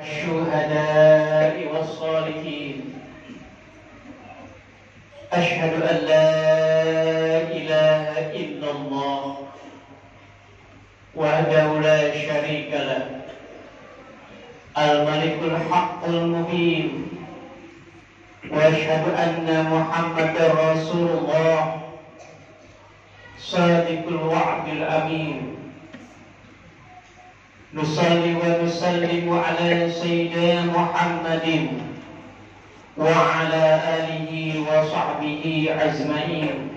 الشهداء والصالحين أشهد أن لا إله إلا الله وحده لا شريك له الملك الحق المبين وأشهد أن محمدا رسول الله صادق الوعد الأمين نصلي ونسلم على سيدنا محمد وعلى آله وصحبه أجمعين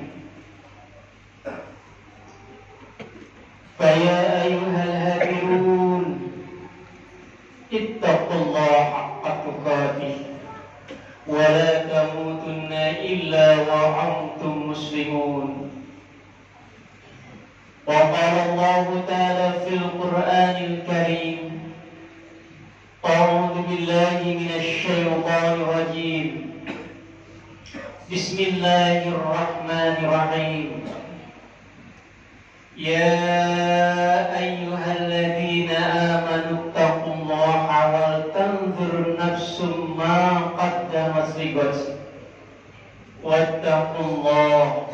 فيا أيها الهادرون اتقوا الله حق تقاته ولا تموتن إلا وأنتم مسلمون وقال الله تعالى في القرآن الكريم أعوذ بالله من الشيطان الرجيم بسم الله الرحمن الرحيم يا أيها الذين آمنوا اتقوا الله ولتنظر نفس ما قدمت لغد واتقوا الله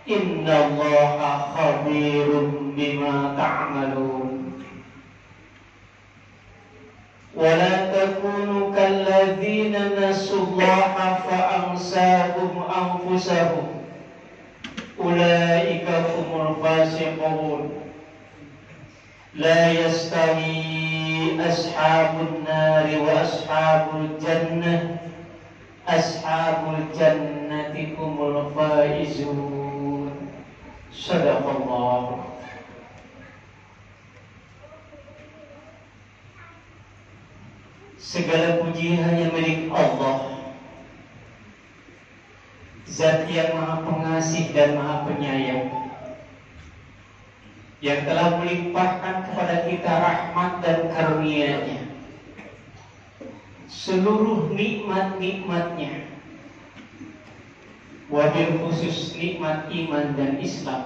إن الله خبير بما تعملون ولا تكونوا كالذين نسوا الله فأنساهم أنفسهم أولئك هم الفاسقون لا يستوي أصحاب النار وأصحاب الجنة أصحاب الجنة هم الفائزون صدق الله. Segala puji hanya milik Allah, Zat yang Maha Pengasih dan Maha Penyayang, yang telah melimpahkan kepada kita rahmat dan karunia-Nya, seluruh nikmat-nikmatnya, wabil khusus nikmat iman dan Islam.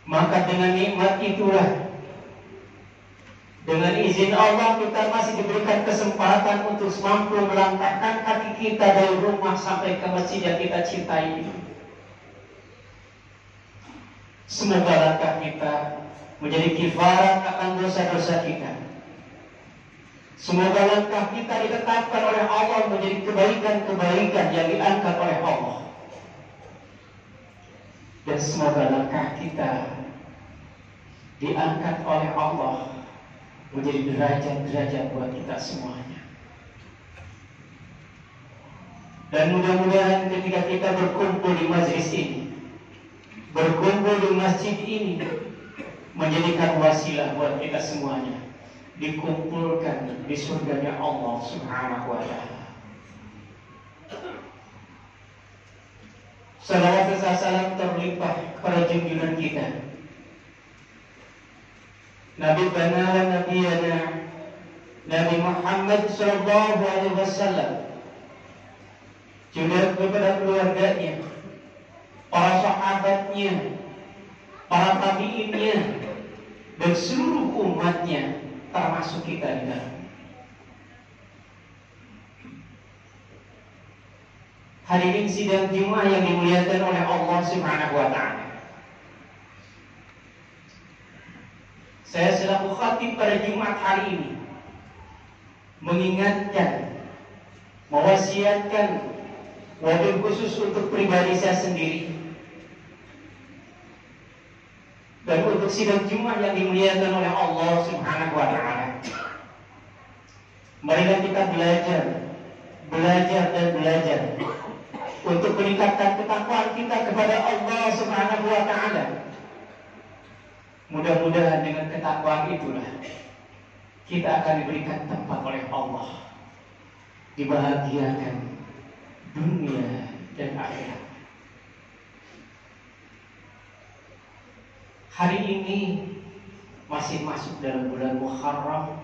Maka dengan nikmat itulah, dengan izin Allah, kita masih diberikan kesempatan untuk mampu melangkahkan kaki kita dari rumah sampai ke masjid yang kita cintai ini. Semoga langkah kita menjadi kifarat akan dosa-dosa kita. Semoga langkah kita ditetapkan oleh Allah menjadi kebaikan-kebaikan yang diangkat oleh Allah. Dan semoga langkah kita diangkat oleh Allah menjadi derajat-derajat buat kita semuanya. Dan mudah-mudahan ketika kita berkumpul di majlis ini, berkumpul di masjid ini, menjadikan wasilah buat kita semuanya dikumpulkan di surganya Allah Subhanahu wa ta'ala. Salawat dan salam terlimpah kepada junjungan kita Nabi Bana Nabiyana Nabi Muhammad sallallahu alaihi wasallam, juga kepada keluarganya, para sahabatnya, para tabi'innya, dan seluruh umatnya, termasuk kita di dalam. Hadirin sidang Jumat yang dimuliakan oleh Allah Subhanahu wa ta'ala, saya selaku khatib pada Jumat hari ini mengingatkan, mewasiatkan, wabil khusus untuk pribadi saya sendiri dan untuk sidang Jumat yang dimuliakan oleh Allah Subhanahu wa ta'ala. Marilah kita belajar dan belajar untuk meningkatkan ketakwaan kita kepada Allah Subhanahu wa ta'ala. Mudah-mudahan dengan ketakwaan itulah kita akan diberikan tempat oleh Allah, dibahagiakan dunia dan akhirat. Hari ini masih masuk dalam bulan Muharram,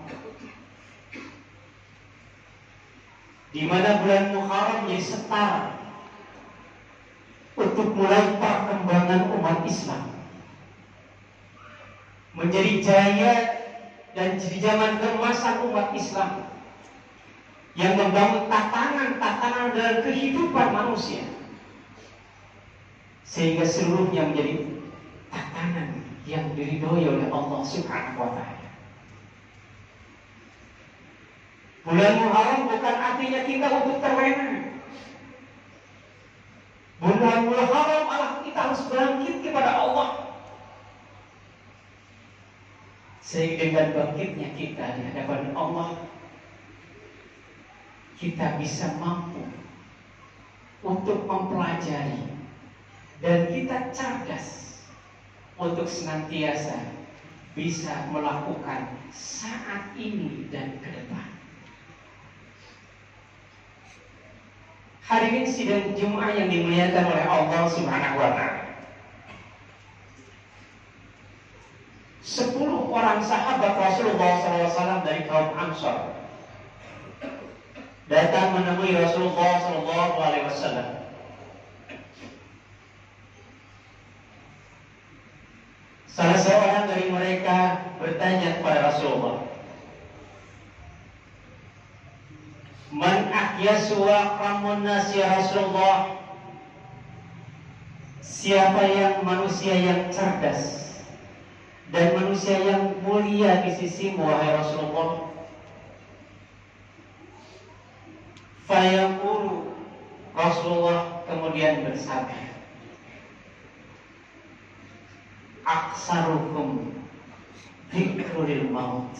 di mana bulan Muharram menjadi setara untuk mulai perkembangan umat Islam, menjadi jaya dan di zaman keemasan umat Islam yang membangun tatanan-tatanan dalam kehidupan manusia sehingga seluruhnya menjadi tatanan yang diridhoi oleh Allah Subhanahu wa Ta'ala. Bulan Muharram bukan artinya kita untuk terlena. Bulan Muharram adalah kita harus bangkit kepada Allah. Sehingga dengan bangkitnya kita di hadapan Allah, kita bisa mampu untuk mempelajari dan kita cerdas untuk senantiasa bisa melakukan saat ini dan ke depan. Hadirin sidang Jumat yang dimuliakan oleh Allah Subhanahu wa Ta'ala. 10 orang sahabat Rasulullah SAW dari kaum Ansar datang menemui Rasulullah SAW. Salah seorang dari mereka bertanya kepada Rasulullah, "Man ahyasu wa akramun nas ya Rasulullah?" Siapa yang manusia yang cerdas dan manusia yang mulia di sisimu wahai Rasulullah? Fayaqulu, Rasulullah kemudian bersabda, "Aksarukum dzikrul maut."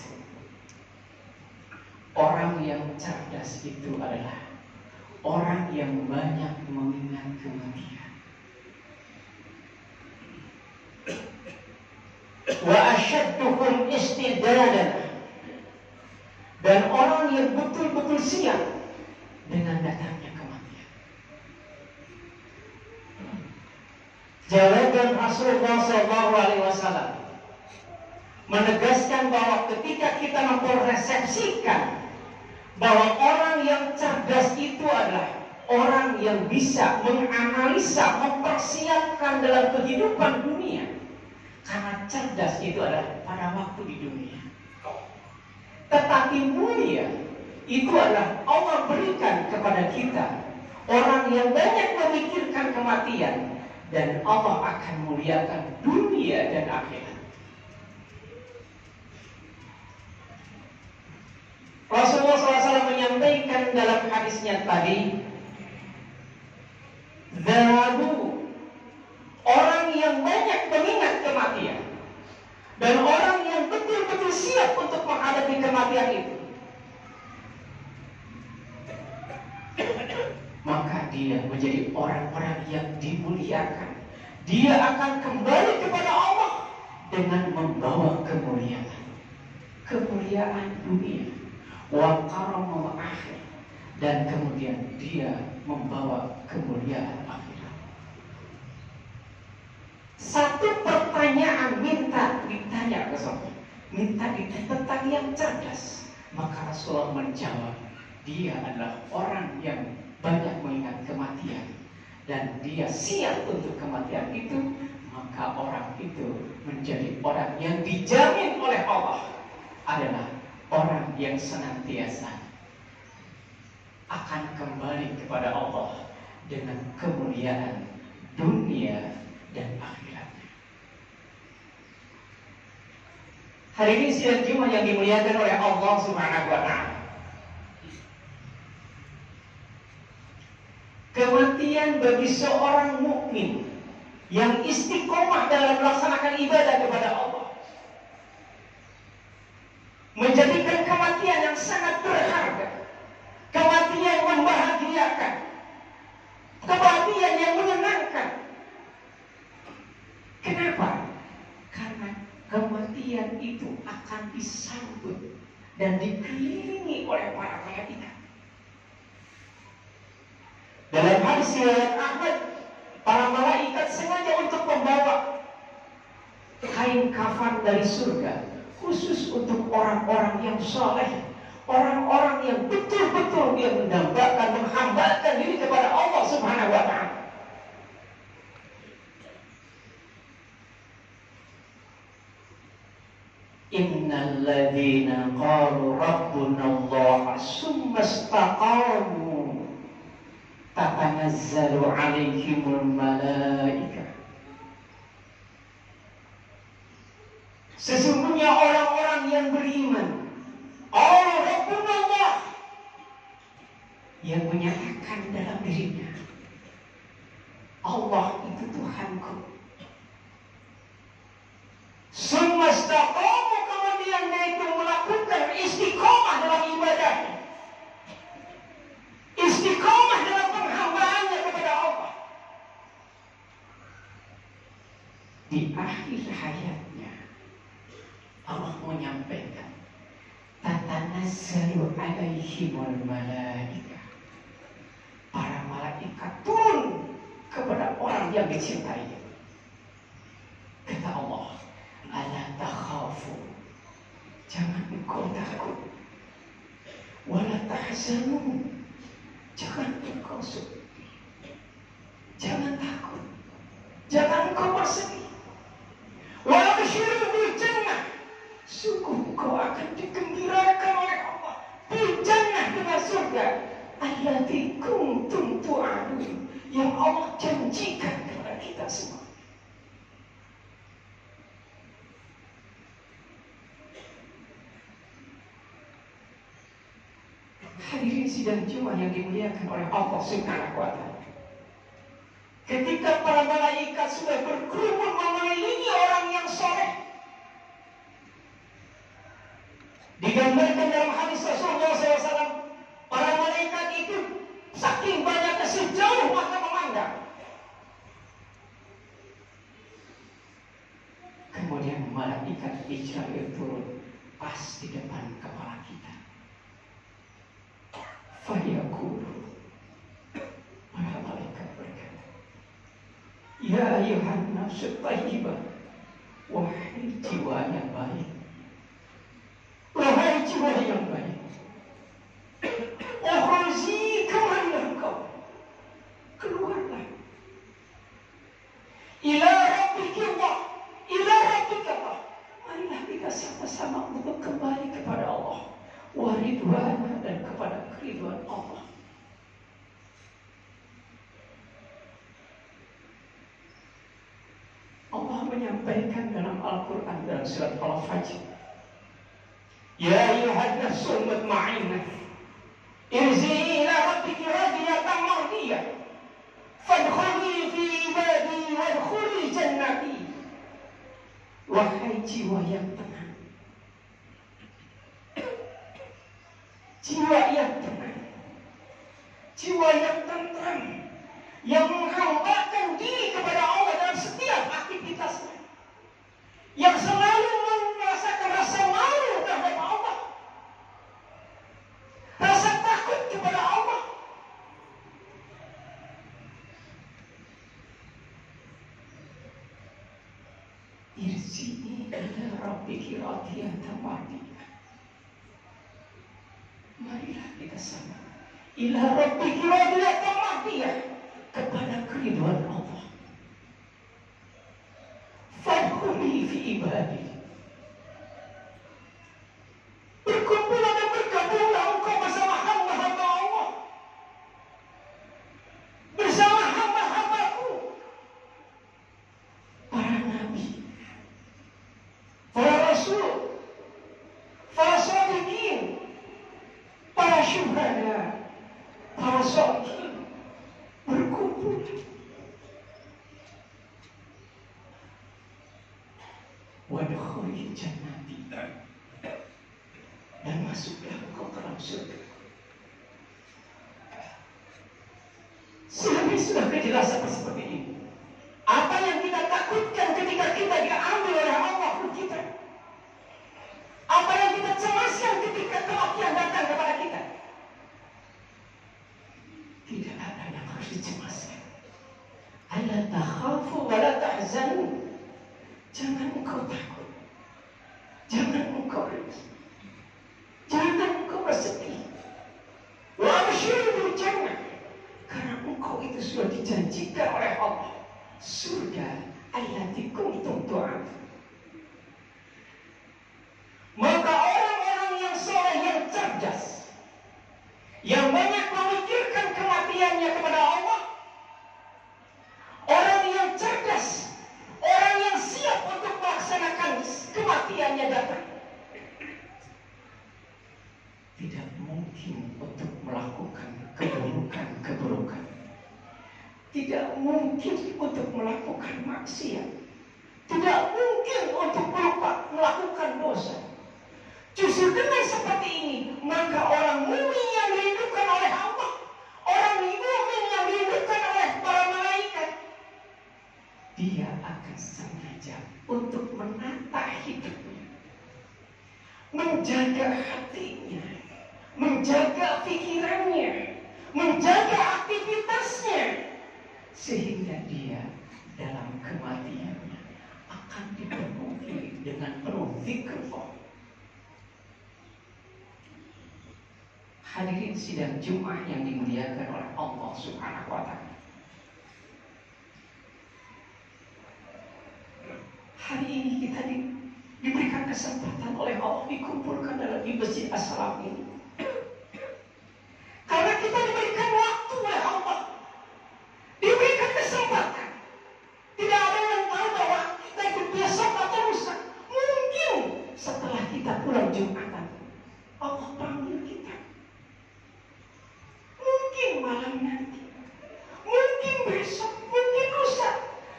Orang yang cerdas itu adalah orang yang banyak mengingat kematian. Wa asyadduhum istidadan, dan orang yang betul-betul siap dengan datangnya kematian. Jawaban Rasulullah SAW menegaskan bahwa ketika kita mempersepsikan bahwa orang yang cerdas itu adalah orang yang bisa menganalisa, mempersiapkan dalam kehidupan dunia. Karena cerdas itu adalah pada waktu di dunia. Tetapi mulia itu adalah Allah berikan kepada kita orang yang banyak memikirkan kematian, dan Allah akan muliakan dunia dan akhirat. Rasulullah SAW menyampaikan dalam hadisnya tadi, "Zahabu," orang yang banyak mengingat kematian dan orang yang betul-betul siap untuk menghadapi kematian itu, maka dia menjadi orang-orang yang dimuliakan. Dia akan kembali kepada Allah dengan membawa kemuliaan dunia, wa karamul akhir, dan kemudian dia membawa kemuliaan akhirat. Satu pertanyaan minta ditanya ke Rasulullah, minta ditanya tentang yang cerdas, maka Rasulullah menjawab, dia adalah orang yang banyak mengingat kematian dan dia siap untuk kematian itu, maka orang itu menjadi orang yang dijamin oleh Allah adalah orang yang senantiasa akan kembali kepada Allah dengan kemuliaan dunia dan akhirat. Hari ini sidang Jumat yang dimuliakan oleh Allah Subhanahu wa Ta'ala. Kematian bagi seorang mukmin yang istiqomah dalam melaksanakan ibadah kepada Allah menjadikan kematian yang sangat berharga, kematian yang membahagiakan, kematian yang menyenangkan. Kenapa? Karena kematian itu akan disambut dan dikelilingi oleh para malaikat. Dalam hadis riwayat Ahmad, para malaikat sengaja untuk membawa kain kafan dari surga khusus untuk orang-orang yang saleh, orang-orang yang betul-betul dia mendambakan, menghambakan diri kepada Allah Subhanahu wa Ta'ala. Innal ladzina qalu rabbuna Allah summa istaqamu tatanazzalu alaihimul malaikah. Sesungguhnya orang-orang yang beriman, Allah Rabbuna Allah, yang menyatakan dalam dirinya, Allah itu Tuhanku. Semestaqamu, kemudian dia itu melakukan istiqomah dalam ibadahnya, istiqomah dalam penghambaannya kepada Allah. Di akhir hayatnya Allah menyampaikan, tatanazzalu alaihimul malaikah. Para malaikat turun kepada orang yang dicintainya. Kata Allah, ala takhafu, jangan engkau takut, wala tahzanu, jangan engkau sedih, jangan takut, jangan engkau bersedih, wala basyiru bil jannah, sungguh engkau akan digembirakan oleh Allah bil jannah, dengan surga, allati kuntum tu'adun, yang Allah janjikan kepada kita semua. Hadirin sidang Jumat yang dimuliakan oleh Allah Subhanahu wa Ta'ala. Ketika para malaikat sudah berkerumun mengelilingi orang yang soleh, digambarkan dalam hadis Rasulullah SAW, para malaikat itu saking banyaknya sejauh mata memandang. Kemudian malaikat Israel turun pas di depan kepala kita. Fayaqulu, para malaikat berkata, ya ayuhan nafsu thayyibah, wahai jiwa yang baik, wahai jiwa yang baik, ukhruji, kemarilah kau, keluarlah, ila rabbika Allah, ila rabbika Allah, marilah kita sama-sama untuk kembali kepada Allah, waridwana, dan kepada keridhaan Allah. Allah menyampaikan dalam Al-Quran dalam surat Al-Fajr, ya ayyuhan nafsul mutma'innah, irji'i ila rabbiki radiyatan mardiyah, fadkhuli fi ibadi wadkhuli jannati. Wahai jiwa yang tenang, jiwa yang tenang, jiwa yang tenang, yang menghambakan diri kepada Allah dalam setiap aktivitasnya, yang selalu merasakan rasa malu terhadap Allah, rasa takut kepada Allah. Irji'i ila rabbiki radiyatan mardiyah, marilah kita sama ila rabbiki radiyatan mardiyah, kepada keridhaan Allah. Fadkhuli fi ibadi, berkumpullah dan bergabunglah engkau bersama hamba-hamba Allah, bersama hamba-hambaku, para nabi, para rasul, para sholihin, para syuhada, para sholihin, berkumpul. Wadkhuli jannati, dan masuklah engkau ke dalam surga. Sudah kejelasan seperti ini. Apa yang kita takutkan ketika kita diambil oleh Allah kita? Apa yang kita cemaskan ketika kematian datang kepada kita? Tidak ada yang harus dicemaskan. Alla takhafu wa la tahzanu. Jangan engkau takut, jangan engkau risau, jangan engkau bersedih. Wa abshiru bil jannah, karena engkau itu sudah dijanjikan oleh Allah surga allati kuntum tu'adun. yang banyak memikirkan kematiannya kepada Allah, orang yang cerdas, orang yang siap untuk melaksanakan kematiannya datang, tidak mungkin untuk melakukan keburukan, tidak mungkin untuk melakukan maksiat, tidak mungkin untuk melakukan dosa. Justru dengan seperti ini, maka orang mukmin yang dirindukan oleh Allah, orang mukmin yang dirindukan oleh para malaikat, dia akan sengaja untuk menata hidupnya, menjaga hatinya, menjaga pikirannya, menjaga aktivitasnya, sehingga dia dalam kematiannya akan dipenuhi dengan penuh zikrullah. Hadirin sidang Jumat yang dimuliakan oleh Allah Subhanahu wa Ta'ala, hari ini kita diberikan kesempatan oleh Allah dikumpulkan di Masjid As-Salam ini, karena kita diberikan waktu oleh Allah, diberikan kesempatan. Tidak ada yang tahu bahwa kita itu besok atau lusa, mungkin setelah kita pulang Jumatan Allah panggil kita, mungkin malam nanti, mungkin besok, mungkin lusa,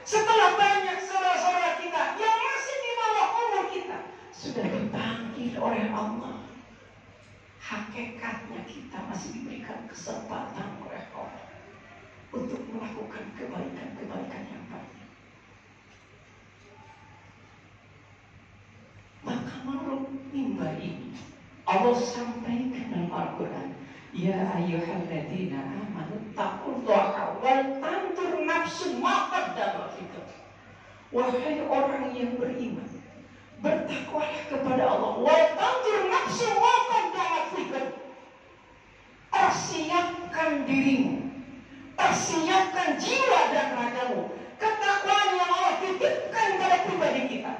setelah banyak saudara-saudara kita yang masih di bawah umur kita sudah dipanggil oleh Allah. Hakikatnya kita masih diberikan kesempatan oleh Allah untuk melakukan kebaikan-kebaikan yang banyak. Maka menurut mimbar ini Allah sampaikan dalam Al-Quran, ya ayyuhalladzina amanu taqullaha wal tanzur nafsun ma qaddamat lighad. Wahai orang yang beriman, bertakwalah kepada Allah, wal tanzur nafsun ma qaddamat lighad. Persiapkan dirimu, persiapkan jiwa dan ragamu. Ketakwaan yang Allah titipkan pada pribadi kita,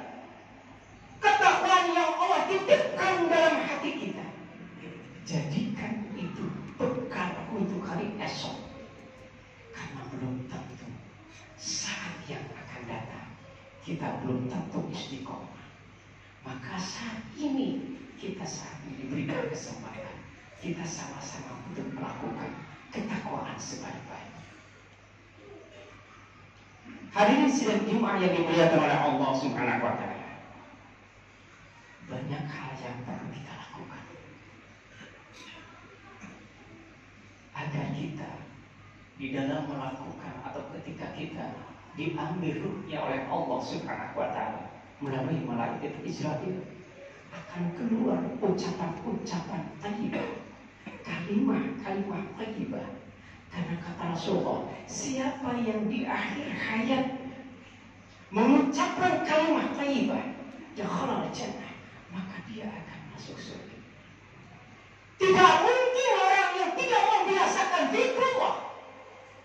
ketakwaan yang Allah titipkan dalam hati kita, jadikan itu bekal untuk hari esok. Karena belum tentu saat yang akan datang kita belum tentu istiqomah. Maka saat ini diberikan kesempatan, kita sama-sama untuk melakukan ketakwaan sebaik-baik. Hadirin sidang Jumat yang dimuliakan oleh Allah Subhanahu wa Ta'ala, banyak hal yang perlu kita lakukan agar kita di dalam melakukan atau ketika kita diambil ruhnya oleh Allah Subhanahu wa Ta'ala melalui malaikat Israel, akan keluar ucapan-ucapan thayyibah, kalimah-kalimah thayyibah. Karena kata Rasulullah, siapa yang di akhir hayat mengucapkan kalimat thayyibah, dakhala al-jannah, maka dia akan masuk surga. Tidak mungkin orang yang tidak membiasakan zikrullah,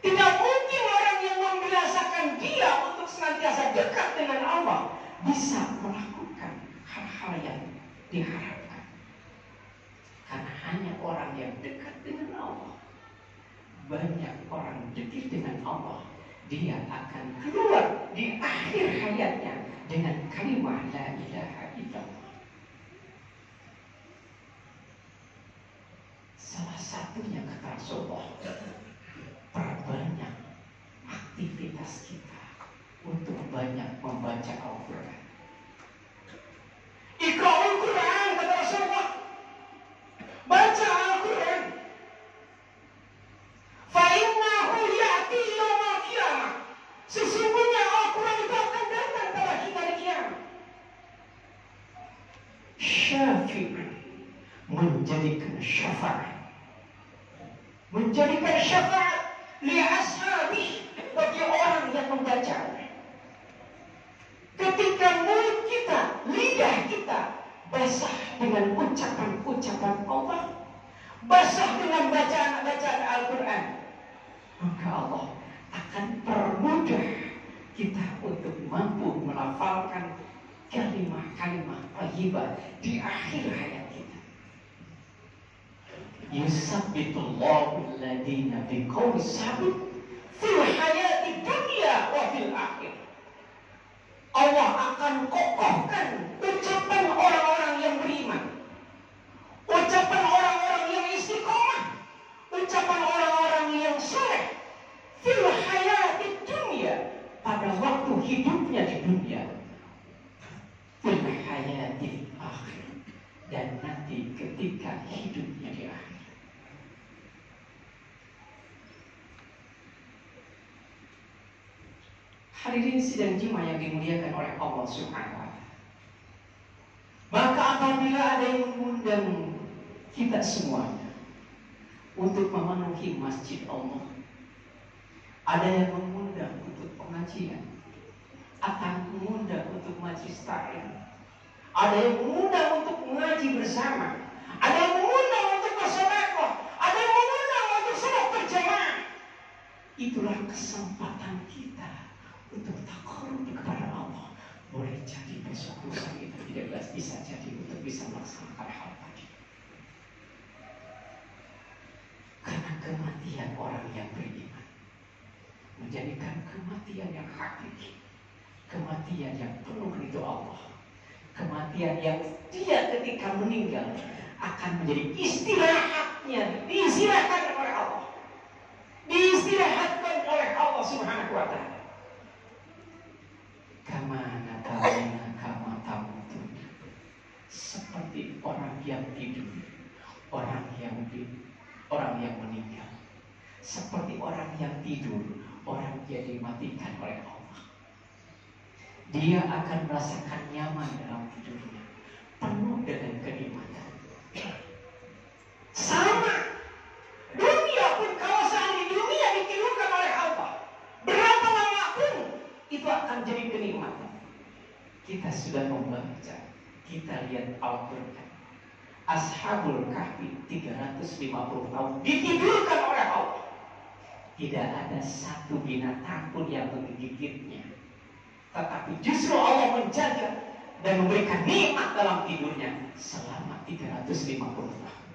tidak mungkin orang yang membiasakan dia untuk senantiasa dekat dengan Allah bisa melakukan hal-hal yang diharapkan. Karena hanya orang yang dekat dengan Allah, banyak orang dekat dengan Allah, dia akan keluar di akhir hayatnya dengan kalimat la ilaha illallah. Salah satunya kata Rasulullah, perbanyak aktivitas kita untuk banyak membaca Al-Quran. Iqra'ul Quran kata Rasulullah, baca Al-Quran. Fa'innahu ya'ti yawmal qiyamah, sesungguhnya Al-Quran itu akan datang pada kita di kiamat. Syafi'an, menjadikan syafaat, menjadikan syafaat li ashabi, bagi orang yang membaca. Ketika mulut kita, lidah kita basah dengan ucapan-ucapan Allah, basah dengan bacaan-bacaan Al-Quran, maka Allah akan permudah kita untuk mampu melafalkan kalimat-kalimat thayyibah di akhir hayat kita. Yusabbitullahu alladziina biqauli sabit fil hayati dunya wa fil akhirah. Allah akan kokohkan ucapan orang-orang yang beriman, ucapan orang-orang yang istiqomah, ucapan orang-orang yang saleh fil hayati dunya, pada waktu hidupnya di dunia, fil hayati akhir, dan nanti ketika hidupnya di akhir. Hadirin sidang Jumat yang dimuliakan oleh Allah Subhanahu wa Ta'ala. Maka apabila ada yang mengundang kita semuanya untuk memenuhi masjid Allah, ada yang mengundang untuk pengajian, akan mengundang untuk majlis taklim, ada yang mengundang untuk mengaji bersama, ada yang mengundang untuk bersedekah, ada yang mengundang untuk salat berjamaah. Itulah kesempatan kita untuk takarrub kepada Allah. Boleh jadi besok lusa kita tidak bisa jadi untuk bisa melaksanakan hal tadi. Karena kematian orang yang beriman menjadikan kematian yang hakiki, kematian yang penuh ridho Allah, kematian yang dia ketika meninggal akan menjadi istirahatnya, diistirahatkan oleh Allah, diistirahatkan oleh Allah Subhanahu wa Ta'ala. Kamana tamuna kama tamutun, seperti orang yang tidur, orang yang meninggal, seperti orang yang tidur, orang yang dimatikan oleh Allah. Dia akan merasakan nyaman dalam tidurnya, penuh dengan kenikmatan. Sama dunia pun, kalau seandainya dunia ditidurkan oleh Allah, berapa lama pun itu akan jadi kenikmatan. Kita sudah membaca, kita lihat Al-Quran, Ashabul Kahfi 350 tahun ditidurkan oleh Allah. Tidak ada satu binatang pun yang menggigitnya, tetapi justru Allah menjaga dan memberikan nikmat dalam tidurnya selama 350 tahun.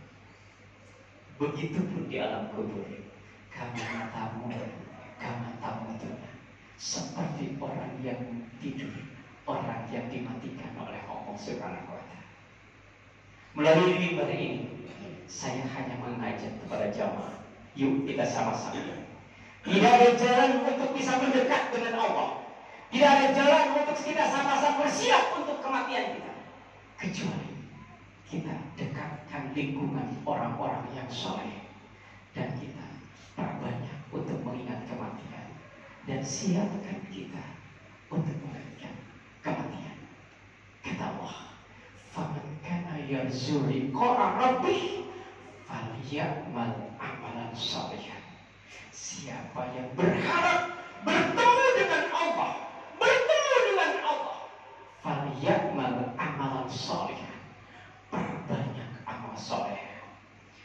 Begitupun di alam kubur. Kama tamu seperti orang yang tidur, orang yang dimatikan oleh Allah Subhanahu wa Ta'ala. Melalui mimbar ini, saya hanya mengajak kepada jamaah, yuk kita sama-sama. Tidak ada jalan untuk bisa mendekat dengan Allah, tidak ada jalan untuk kita sama-sama bersiap untuk kematian kita, kecuali kita dekatkan lingkungan orang-orang yang soleh, dan kita perbanyak untuk mengingat kematian, dan siapkan kita untuk mengingat kematian. Kata Allah, faman kana yarju liqa'a rabbih falyamal amalan shalihan. Siapa yang berharap bertemu dengan Allah, falyamal amalan shalihan, perbanyak amal soleh.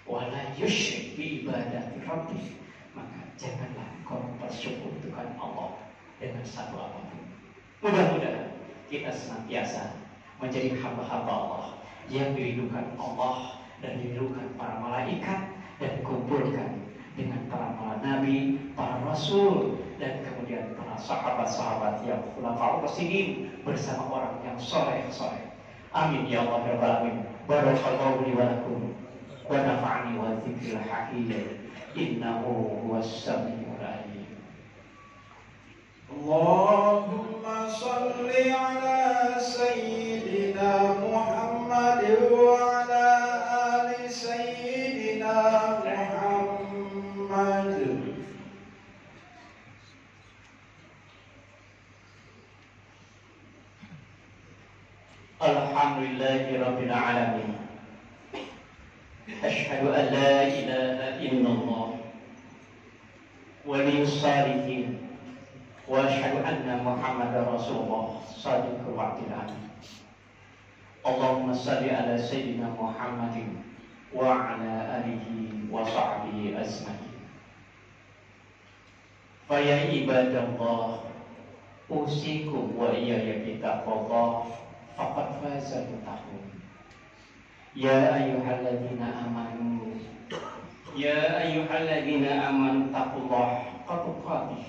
Wala yusyrik bi ibadati rabbih, maka janganlah kau mempersekutukan Allah dengan satu apapun. Mudah-mudahan kita senantiasa menjadi hamba-hamba Allah yang dirindukan Allah dan dirindukan para malaikat, dan dikumpulkan dengan para nabi, para rasul, dan kemudian para sahabat-sahabat yang khulafaur rasyidin bersama orang yang soleh-soleh. Amin ya Allah ya Rabbal alamin. Barakallahu li wa lakum wa nafa'ani wa dzikril hakim. Innahu huwas samiul alim. Allahumma shalli ala sayyidina Muhammad wa ala ali sayyidina Muhammad. Alhamdulillahi rabbil alamin. Asyhadu an la ilaha illallah waliyus shalihin, wa asyhadu anna Muhammadar Rasulullah shadiqul wa'dil amin. Allahumma shalli ala sayyidina Muhammadin wa ala alihi wa sahbihi ajma'in. Fa ya ibadallah, usikum wa iyaya bitaqwallah, faqad fazal muttaqun. Ya ayyuhalladzina amanu يا أيها الذين آمنوا اتقوا الله حق تقاته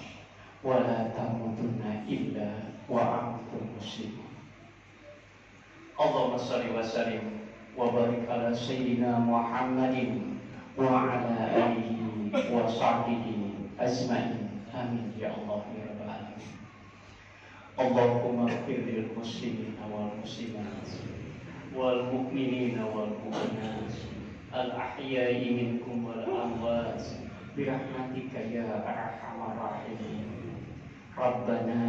ولا تموتن إلا وأنتم مسلمون. اللهم صل وسلم وبارك على سيدنا محمد وعلى آله وصحبه أجمعين. آمين يا الله يا رب العالمين. اللهم اغفر للمسلمين والمسلمات والمؤمنين والمؤمنات الأحياء منكم والأموات برحمتك يا أرحم الراحمين. ربنا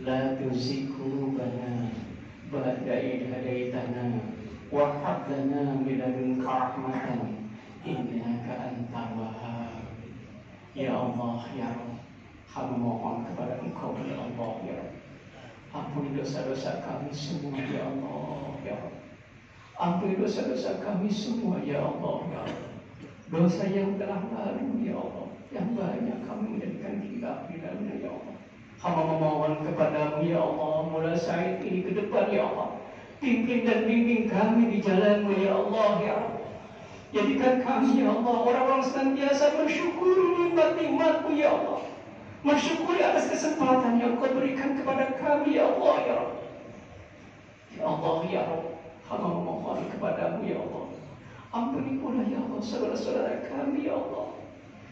لا تزغ قلوبنا بعد إذ هديتنا وهب لنا من لدنك رحمة إنك أنت الوهاب. Ya Allah ya Rabb, hamba mohon kepada Engkau ya Allah ya Rabb, ampuni dosa-dosa kami semua ya Allah ya Rabb. Ampuni dosa-dosa kami semua ya Allah ya Allah. Dosa yang telah lalu ya Allah, yang banyak kami menjadikan khilaf di dalamnya ya Allah. Hamba memohon kepadamu ya Allah, mulai saat ini ke depan ya Allah, pimpin dan bimbing kami di jalanmu ya Allah ya Allah. Jadikan kami ya Allah orang-orang senantiasa mensyukuri nikmat-nikmat-Mu ya Allah, mensyukuri atas kesempatan yang Kau berikan kepada kami ya Allah ya Allah. Ya Allah ya Allah, hamba memohon kepadamu ya Allah, ampuni pula ya Allah saudara-saudara kami ya Allah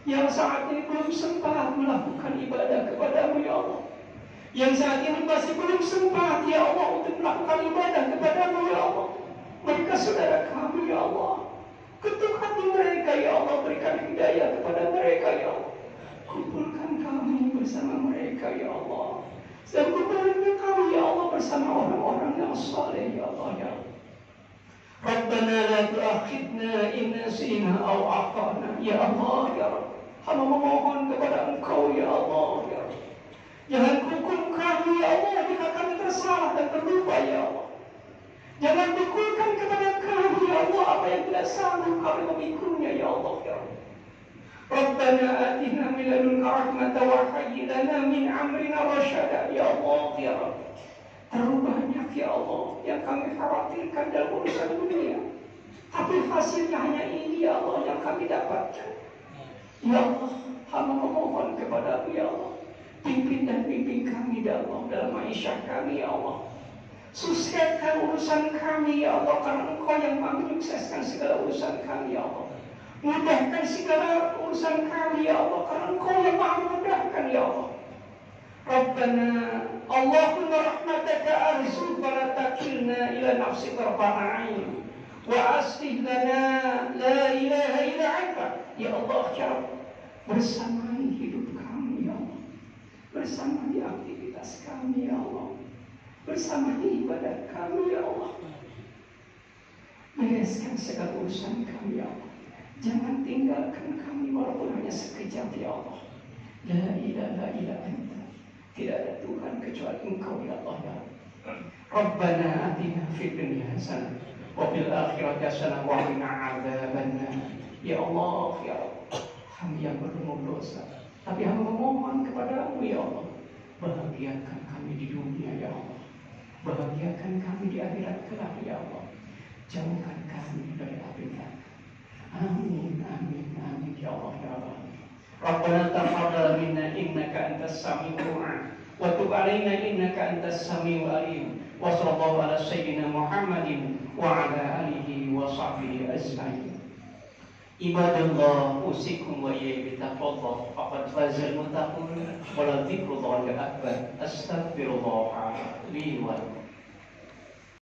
yang saat ini belum sempat melakukan ibadah kepadamu ya Allah, yang saat ini masih belum sempat ya Allah untuk melakukan ibadah kepadamu ya Allah. Mereka saudara kami ya Allah, ketuk hati mereka ya Allah, berikan hidayah kepada mereka ya Allah. Kumpulkan kami bersama mereka ya Allah, dan kumpulkan kami ya Allah bersama orang-orang yang saleh ya Allah ya Allah. Rabbana la tu'akhidna in nasina aw akhtana ya Allah ya Rabb. Hamba memohon kepada Engkau ya Allah ya Rabb, jangan hukum kami ya Allah jika kami tersalah dan terlupa ya Allah. Jangan pikulkan kepada kami ya Allah apa yang tidak sanggup kami memikulnya ya Allah ya Rabb. Rabbana atina min ladunka rahmatan wa hayyi lana min amrina rasyada ya Allah ya Rabb. Terlalu banyak ya Allah yang kami khawatirkan dalam urusan dunia, tapi hasilnya hanya ini ya Allah yang kami dapatkan. Ya Allah, hamba memohon kepada-Mu ya Allah, pimpin dan bimbing kami ya Allah dalam maisha kami ya Allah. Sukseskan urusan kami ya Allah, karena Engkau yang maha menyukseskan segala urusan kami ya Allah. Mudahkan segala urusan kami ya Allah, karena Engkau yang maha memudahkan ya Allah. Rabbana Allahumma rahmataka arzu fala takilna ila nafsi tarfata ain wa aslih lana la ilaha illa anta ya Allah ya Rabb. Bersamai hidup kami ya Allah, bersamai aktivitas kami ya Allah, bersama ibadah kami ya Allah. Bereskan segala urusan kami ya Allah, jangan tinggalkan kami walaupun hanya sekejap ya Allah. La ilaha illa anta, tidak ada Tuhan kecuali Engkau ya Allah ya Rabb. Rabbana atina fid dunya hasanah wa fil akhirati hasanah wa qina adzabannar. Ya Allah ya Rabb, kami yang berbuat dosa, tapi hamba memohon kepada-Mu ya Allah, bahagiakan kami di dunia ya Allah, bahagiakan kami di akhirat kelak ya Allah. Jauhkan kami dari api neraka. Amin amin amin ya Allah ya Allah. Rabbana taqabbal minna innaka antas samiul du'a wa tub 'alaina innaka antas samiul alim. Wa sallallahu ala sayyidina Muhammadin wa ala alihi wa sahbihi ajma'in. Ibadallah usikum wa iyyakum bitaqwallah faqad fazal muttaqun wa la dzikrullahi akbar. Astaghfirullah li wa lakum.